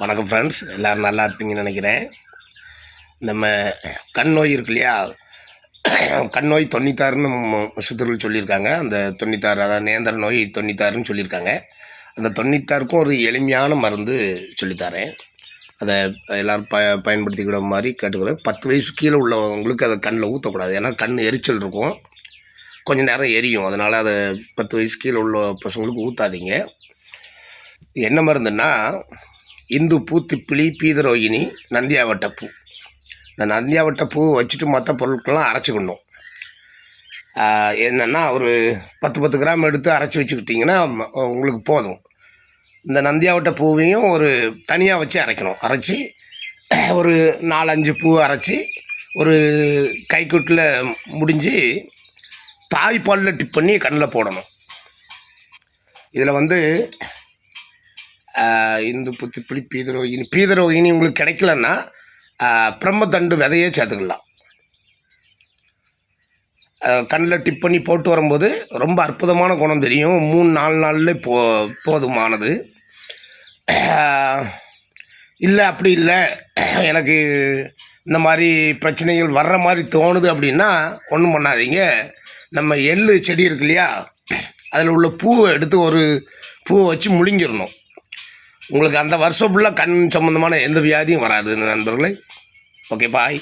வணக்கம் ஃப்ரெண்ட்ஸ், எல்லோரும் நல்லா இருப்பீங்கன்னு நினைக்கிறேன். நம்ம கண் நோய் இருக்கு இல்லையா, கண் நோய் 96ன்னு சித்தர்கள் சொல்லியிருக்காங்க. அந்த 96, அதாவது நேந்திர நோய் 96ன்னு சொல்லியிருக்காங்க. அந்த 96க்கும் ஒரு எளிமையான மருந்து சொல்லித்தரேன். அதை எல்லோரும் பயன்படுத்திக்கிற மாதிரி கேட்டுக்கிறேன். 10 வயசு கீழே உள்ளவங்களுக்கு அதை கண்ணில் ஊற்றக்கூடாது. ஏன்னா கண் எரிச்சல் இருக்கும், கொஞ்சம் நேரம் எரியும். அதனால் அதை 10 வயசு கீழே உள்ள பசங்களுக்கு ஊற்றாதீங்க. என்ன மருந்துன்னா, இந்து பூ, திப்பிலி, பீதரோகினி, நந்தியாவட்ட பூ. இந்த நந்தியாவட்ட பூ வச்சுட்டு மற்ற பொருட்கள்லாம் அரைச்சிக்கணும். என்னென்னா ஒரு 10 கிராம் எடுத்து அரைச்சி வச்சுக்கிட்டிங்கன்னா உங்களுக்கு போதும். இந்த நந்தியாவட்ட பூவையும் ஒரு தனியாக வச்சு அரைக்கணும். அரைச்சி ஒரு 4-5 பூ அரைச்சி ஒரு கைக்குட்டில் முடிஞ்சு தாய்ப்பாலில் டிப் பண்ணி கண்ணில் போடணும். இதில் இந்து புத்திப்பிளி, பீதரோகினி உங்களுக்கு கிடைக்கலன்னா பிரம்மதண்டு விதையே சேர்த்துக்கலாம். கண்ணில் டிப் பண்ணி போட்டு வரும்போது ரொம்ப அற்புதமான குணம் தெரியும். 3-4 நாளில் போதுமானது. இல்லை அப்படி இல்லை, எனக்கு இந்த மாதிரி பிரச்சனைகள் வர்ற மாதிரி தோணுது அப்படின்னா ஒன்றும் பண்ணாதீங்க. நம்ம எள்ளு செடி இருக்கு இல்லையா, அதில் உள்ள பூவை எடுத்து ஒரு பூவை வச்சு முழுங்கிடணும். உங்களுக்கு அந்த வருஷம் ஃபுல்லாக கண் சம்மந்தமான எந்த வியாதியும் வராது நண்பர்களே. ஓகே, பாய்.